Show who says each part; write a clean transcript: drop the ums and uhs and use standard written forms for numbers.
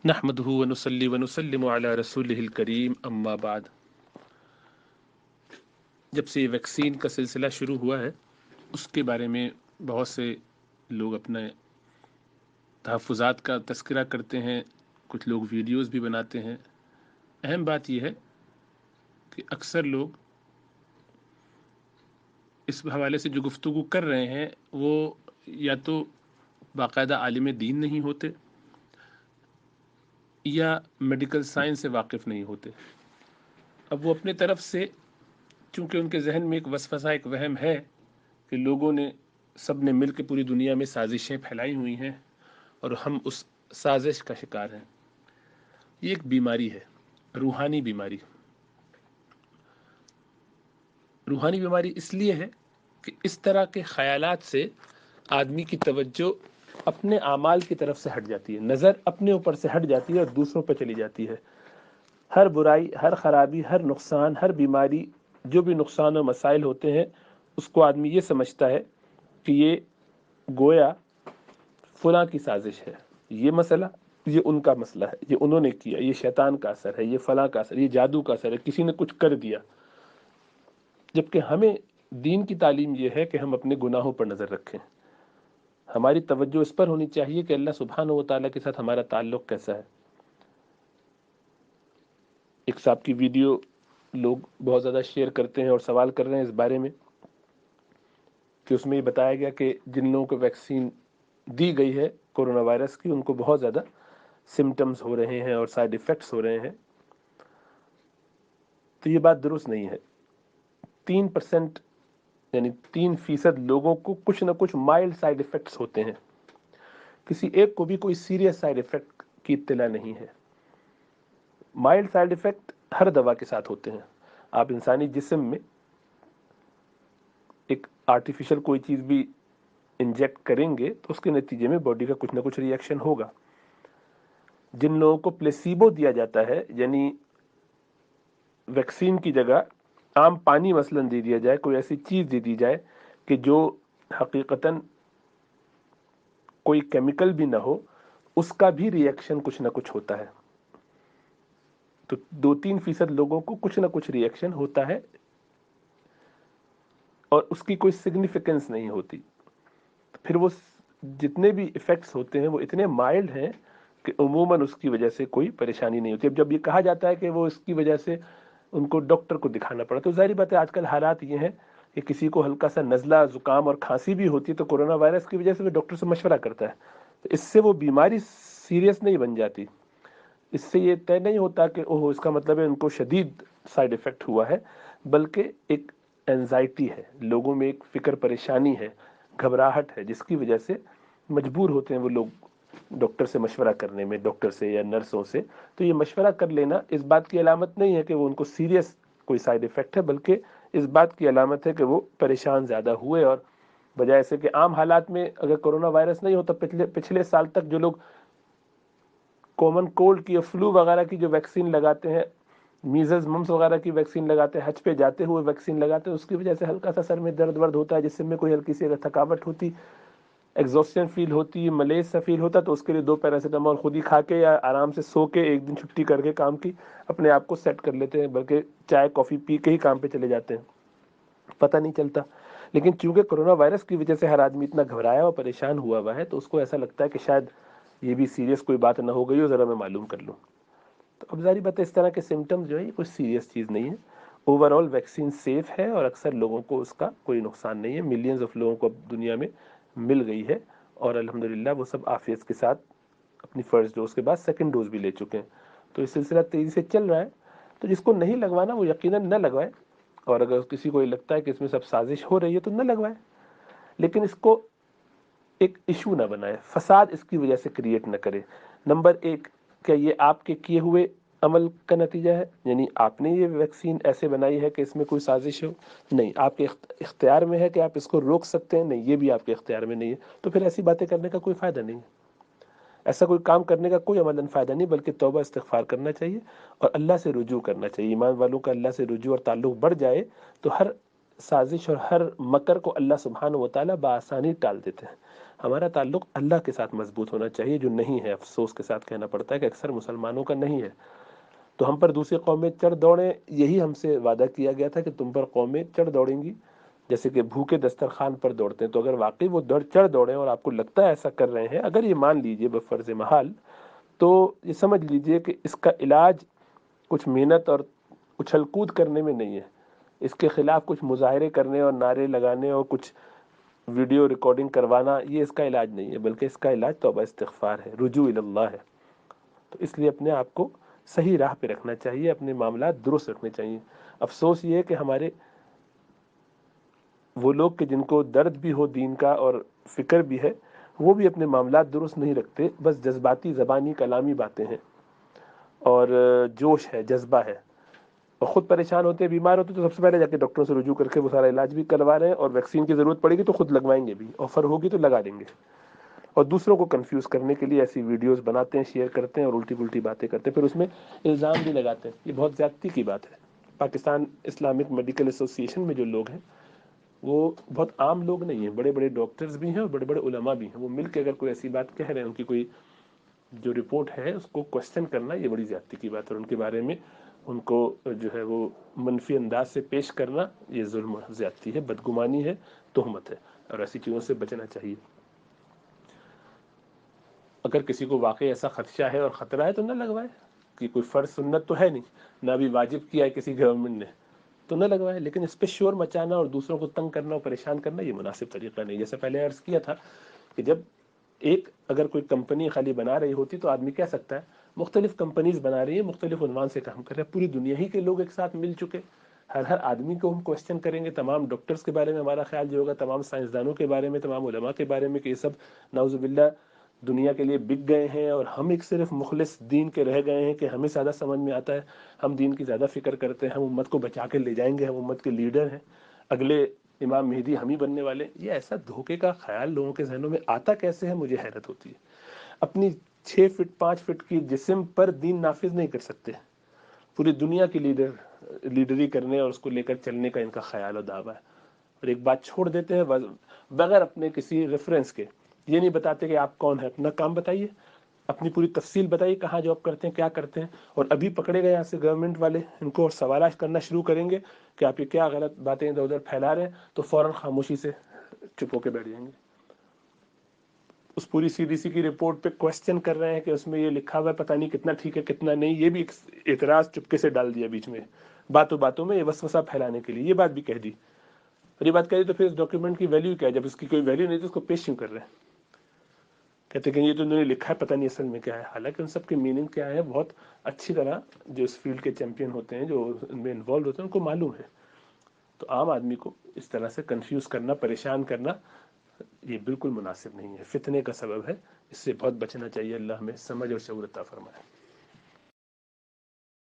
Speaker 1: نحمده ونصلي ونسلم على رسوله الکریم اما بعد۔ جب سے یہ ویکسین کا سلسلہ شروع ہوا ہے اس کے بارے میں بہت سے لوگ اپنے تحفظات کا تذکرہ کرتے ہیں، کچھ لوگ ویڈیوز بھی بناتے ہیں۔ اہم بات یہ ہے کہ اکثر لوگ اس حوالے سے جو گفتگو کر رہے ہیں وہ یا تو باقاعدہ عالم دین نہیں ہوتے یا میڈیکل سائنس سے واقف نہیں ہوتے۔ اب وہ اپنے طرف سے، چونکہ ان کے ذہن میں ایک وسوسہ، ایک وہم ہے کہ لوگوں نے سب نے مل کے پوری دنیا میں سازشیں پھیلائی ہوئی ہیں اور ہم اس سازش کا شکار ہیں۔ یہ ایک بیماری ہے، روحانی بیماری۔ روحانی بیماری اس لیے ہے کہ اس طرح کے خیالات سے آدمی کی توجہ اپنے اعمال کی طرف سے ہٹ جاتی ہے، نظر اپنے اوپر سے ہٹ جاتی ہے اور دوسروں پہ چلی جاتی ہے۔ ہر برائی، ہر خرابی، ہر نقصان، ہر بیماری، جو بھی نقصان و مسائل ہوتے ہیں اس کو آدمی یہ سمجھتا ہے کہ یہ گویا فلاں کی سازش ہے، یہ مسئلہ یہ ان کا مسئلہ ہے، یہ انہوں نے کیا، یہ شیطان کا اثر ہے، یہ فلاں کا اثر، یہ جادو کا اثر ہے، کسی نے کچھ کر دیا۔ جبکہ ہمیں دین کی تعلیم یہ ہے کہ ہم اپنے گناہوں پر نظر رکھیں، ہماری توجہ اس پر ہونی چاہیے کہ اللہ سبحانہ و تعالیٰ کے ساتھ ہمارا تعلق کیسا ہے۔ ایک صاحب کی ویڈیو لوگ بہت زیادہ شیئر کرتے ہیں اور سوال کر رہے ہیں اس بارے میں کہ اس میں یہ بتایا گیا کہ جن لوگوں کو ویکسین دی گئی ہے کورونا وائرس کی، ان کو بہت زیادہ سمٹمز ہو رہے ہیں اور سائیڈ ایفیکٹس ہو رہے ہیں۔ تو یہ بات درست نہیں ہے۔ 3% یعنی 3% لوگوں کو کچھ نہ کچھ مائلڈ سائیڈ ایفیکٹس ہوتے ہیں، کسی ایک کو بھی کوئی سیریس سائیڈ ایفیکٹ کی اطلاع نہیں ہے۔ مائلڈ سائیڈ ایفیکٹ ہر دوا کے ساتھ ہوتے ہیں۔ آپ انسانی جسم میں ایک آرٹیفیشل کوئی چیز بھی انجیکٹ کریں گے تو اس کے نتیجے میں باڈی کا کچھ نہ کچھ ری ایکشن ہوگا۔ جن لوگوں کو پلیسیبو دیا جاتا ہے، یعنی ویکسین کی جگہ عام پانی مثلاً دے دیا جائے، کوئی ایسی چیز دے دی جائے کہ جو حقیقتاً کوئی کیمیکل بھی نہ ہو، اس کا بھی ری ایکشن کچھ نہ کچھ ہوتا ہے۔ تو 2-3% لوگوں کو کچھ نہ کچھ ری ایکشن ہوتا ہے اور اس کی کوئی سگنیفیکنس نہیں ہوتی۔ پھر وہ جتنے بھی ایفیکٹس ہوتے ہیں وہ اتنے مائلڈ ہیں کہ عموماً اس کی وجہ سے کوئی پریشانی نہیں ہوتی۔ اب جب یہ کہا جاتا ہے کہ وہ اس کی وجہ سے ان کو ڈاکٹر کو دکھانا پڑا، تو ظاہری بات ہے آج کل حالات یہ ہیں کہ کسی کو ہلکا سا نزلہ، زکام اور کھانسی بھی ہوتی ہے تو کورونا وائرس کی وجہ سے وہ ڈاکٹر سے مشورہ کرتا ہے، تو اس سے وہ بیماری سیریس نہیں بن جاتی۔ اس سے یہ طے نہیں ہوتا کہ اوہ اس کا مطلب ہے ان کو شدید سائیڈ ایفیکٹ ہوا ہے، بلکہ ایک اینزائٹی ہے، لوگوں میں ایک فکر پریشانی ہے، گھبراہٹ ہے، جس کی وجہ سے مجبور ہوتے ہیں وہ لوگ ڈاکٹر سے مشورہ کرنے میں، ڈاکٹر سے یا نرسوں سے۔ تو یہ مشورہ کر لینا اس بات کی علامت نہیں ہے کہ وہ ان کو سیریس کوئی سائیڈ ایفیکٹ ہے، بلکہ اس بات کی علامت ہے کہ وہ پریشان زیادہ ہوئے، اور بجائے سے کہ عام حالات میں اگر کورونا وائرس نہیں ہوتا، پچھلے سال تک جو لوگ کامن کولڈ کی یا فلو وغیرہ کی جو ویکسین لگاتے ہیں، میزلز ممس وغیرہ کی ویکسین لگاتے ہیں، حج پہ جاتے ہوئے ویکسین لگاتے ہیں، اس کی وجہ سے ہلکا سا سر میں درد ہوتا ہے، جسم میں کوئی ہلکی سی اگر تھکاوٹ ہوتی، ایگزاسشن فیل ہوتی، ملیز سا فیل ہوتا، تو اس کے لیے 2 پیراسیٹامول خود ہی کھا کے یا آرام سے سو کے ایک دن چھٹی کر کے کام کی اپنے آپ کو سیٹ کر لیتے ہیں، بلکہ چائے کافی پی کے ہی کام پہ چلے جاتے ہیں، پتہ نہیں چلتا۔ لیکن چونکہ کورونا وائرس کی وجہ سے ہر آدمی اتنا گھبرایا اور پریشان ہوا ہے، تو اس کو ایسا لگتا ہے کہ شاید یہ بھی سیریس کوئی بات نہ ہو گئی ہو، ذرا میں معلوم کر لوں۔ تو اب ظاہری بات ہے اس طرح کے سمٹمز جو ہے یہ کوئی سیریس چیز نہیں ہے۔ اوورآل ویکسین سیف ہے اور اکثر لوگوں کو اس کا کوئی نقصان نہیں ہے، ملینز آف لوگوں کو اب دنیا میں مل گئی ہے اور الحمدللہ وہ سب عافیت کے ساتھ اپنی فرسٹ ڈوز کے بعد سیکنڈ ڈوز بھی لے چکے ہیں۔ تو یہ سلسلہ تیزی سے چل رہا ہے، تو جس کو نہیں لگوانا وہ یقیناً نہ لگوائے، اور اگر کسی کو یہ لگتا ہے کہ اس میں سب سازش ہو رہی ہے تو نہ لگوائے، لیکن اس کو ایک ایشو نہ بنائے، فساد اس کی وجہ سے کریٹ نہ کرے۔ نمبر 1، کیا یہ آپ کے کیے ہوئے عمل کا نتیجہ ہے؟ یعنی آپ نے یہ ویکسین ایسے بنائی ہے کہ اس میں کوئی سازش ہو؟ نہیں۔ آپ کے اختیار میں ہے کہ آپ اس کو روک سکتے ہیں؟ نہیں، یہ بھی آپ کے اختیار میں نہیں ہے۔ تو پھر ایسی باتیں کرنے کا کوئی فائدہ نہیں ہے، ایسا کوئی کام کرنے کا کوئی عملاً فائدہ نہیں، بلکہ توبہ استغفار کرنا چاہیے اور اللہ سے رجوع کرنا چاہیے۔ ایمان والوں کا اللہ سے رجوع اور تعلق بڑھ جائے تو ہر سازش اور ہر مکر کو اللہ سبحانہ و تعالیٰ بآسانی ٹال دیتے ہیں۔ ہمارا تعلق اللہ کے ساتھ مضبوط ہونا چاہیے، جو نہیں ہے، افسوس کے ساتھ کہنا پڑتا ہے کہ اکثر مسلمانوں کا نہیں ہے۔ تو ہم پر دوسری قومیں چڑھ دوڑیں، یہی ہم سے وعدہ کیا گیا تھا کہ تم پر قومیں چڑھ دوڑیں گی جیسے کہ بھوکے دسترخوان پر دوڑتے ہیں۔ تو اگر واقعی وہ چڑھ دوڑیں اور آپ کو لگتا ہے ایسا کر رہے ہیں، اگر یہ مان لیجئے بفرض محال، تو یہ سمجھ لیجئے کہ اس کا علاج کچھ محنت اور اچھل کود کرنے میں نہیں ہے، اس کے خلاف کچھ مظاہرے کرنے اور نعرے لگانے اور کچھ ویڈیو ریکارڈنگ کروانا، یہ اس کا علاج نہیں ہے، بلکہ اس کا علاج توبہ استغفار ہے، رجوع اللہ ہے۔ تو اس لیے اپنے آپ کو صحیح راہ پہ رکھنا چاہیے، اپنے معاملات درست رکھنے چاہیے۔ افسوس یہ ہے کہ ہمارے وہ لوگ کہ جن کو درد بھی ہو دین کا اور فکر بھی ہے، وہ بھی اپنے معاملات درست نہیں رکھتے، بس جذباتی زبانی کلامی باتیں ہیں اور جوش ہے، جذبہ ہے، اور خود پریشان ہوتے ہیں، بیمار ہوتے ہیں تو سب سے پہلے جا کے ڈاکٹروں سے رجوع کر کے وہ سارا علاج بھی کروا رہے ہیں، اور ویکسین کی ضرورت پڑے گی تو خود لگوائیں گے بھی، آفر ہوگی تو لگا دیں گے، اور دوسروں کو کنفیوز کرنے کے لیے ایسی ویڈیوز بناتے ہیں، شیئر کرتے ہیں اور الٹی پلٹی باتیں کرتے ہیں، پھر اس میں الزام بھی لگاتے ہیں۔ یہ بہت زیادتی کی بات ہے۔ پاکستان اسلامک میڈیکل ایسوسی ایشن میں جو لوگ ہیں وہ بہت عام لوگ نہیں ہیں، بڑے بڑے ڈاکٹرز بھی ہیں اور بڑے بڑے علماء بھی ہیں، وہ مل کے اگر کوئی ایسی بات کہہ رہے ہیں، ان کی کوئی جو رپورٹ ہے اس کو کوشچن کرنا یہ بڑی زیادتی کی بات ہے، اور ان کے بارے میں ان کو جو ہے وہ منفی انداز سے پیش کرنا یہ ظلم زیادتی ہے، بدگمانی ہے، تہمت ہے، اور ایسی چیزوں سے بچنا چاہیے۔ اگر کسی کو واقعی ایسا خدشہ ہے اور خطرہ ہے تو نہ لگوائے، کہ کوئی فرض سنت تو ہے نہیں، نہ بھی واجب کیا ہے کسی گورنمنٹ نے، تو نہ لگوائے، لیکن اس پہ شور مچانا اور دوسروں کو تنگ کرنا اور پریشان کرنا یہ مناسب طریقہ نہیں۔ جیسے پہلے عرض کیا تھا کہ جب ایک اگر کوئی کمپنی خالی بنا رہی ہوتی تو آدمی کہہ سکتا ہے مختلف کمپنیز بنا رہی ہیں، مختلف عنوان سے کام کر رہے ہیں، پوری دنیا ہی کے لوگ ایک ساتھ مل چکے، ہر آدمی کو ہم کوشچن کریں گے، تمام ڈاکٹرز کے بارے میں ہمارا خیال جو ہوگا، تمام سائنسدانوں کے بارے میں، تمام علماء کے بارے میں، کہ یہ سب نعوذ باللہ دنیا کے لیے بک گئے ہیں اور ہم ایک صرف مخلص دین کے رہ گئے ہیں کہ ہمیں زیادہ سمجھ میں آتا ہے، ہم دین کی زیادہ فکر کرتے ہیں، ہم امت کو بچا کے لے جائیں گے، ہم امت کے لیڈر ہیں، اگلے امام مہدی ہم ہی بننے والے۔ یہ ایسا دھوکے کا خیال لوگوں کے ذہنوں میں آتا کیسے ہے، مجھے حیرت ہوتی ہے۔ اپنی 6 فٹ 5 فٹ کی جسم پر دین نافذ نہیں کر سکتے، پوری دنیا کی لیڈری کرنے اور اس کو لے کر چلنے کا ان کا خیال و دعویٰ ہے، اور ایک بات چھوڑ دیتے ہیں بغیر اپنے کسی ریفرنس کے، یہ نہیں بتاتے کہ آپ کون ہیں، اپنا کام بتائیے، اپنی پوری تفصیل بتائیے، کہاں جاب کرتے ہیں، کیا کرتے ہیں، اور ابھی پکڑے گئے یہاں سے گورنمنٹ والے ان کو سوالات کرنا شروع کریں گے کہ آپ یہ کیا غلط باتیں ادھر ادھر پھیلا رہے ہیں، تو فوراً خاموشی سے چپ ہو کے بیٹھ جائیں گے۔ اس پوری سی ڈی سی کی رپورٹ پہ کوشچن کر رہے ہیں کہ اس میں یہ لکھا ہوا ہے، پتہ نہیں کتنا ٹھیک ہے کتنا نہیں، یہ بھی اعتراض چپکے سے ڈال دیا بیچ میں، باتوں باتوں میں یہ وسوسہ پھیلانے کے لیے یہ بات بھی کہہ دی، اور یہ بات کہہ دی تو پھر اس ڈاکیومنٹ کی ویلیو کیا ہے؟ جب اس کی کوئی ویلیو نہیں تو اس کو پیش کیوں کر رہے ہیں؟ کہتے ہیں کہ یہ تو انہوں نے لکھا ہے، پتہ نہیں اصل میں کیا ہے، حالانکہ ان سب کی میننگ کیا ہے بہت اچھی طرح جو اس فیلڈ کے چیمپئن ہوتے ہیں، جو ان میں انوالو ہوتے ہیں، ان کو معلوم ہے۔ تو عام آدمی کو اس طرح سے کنفیوز کرنا، پریشان کرنا یہ بالکل مناسب نہیں ہے، فتنے کا سبب ہے، اس سے بہت بچنا چاہیے۔ اللہ ہمیں سمجھ اور شعور عطا فرمائے۔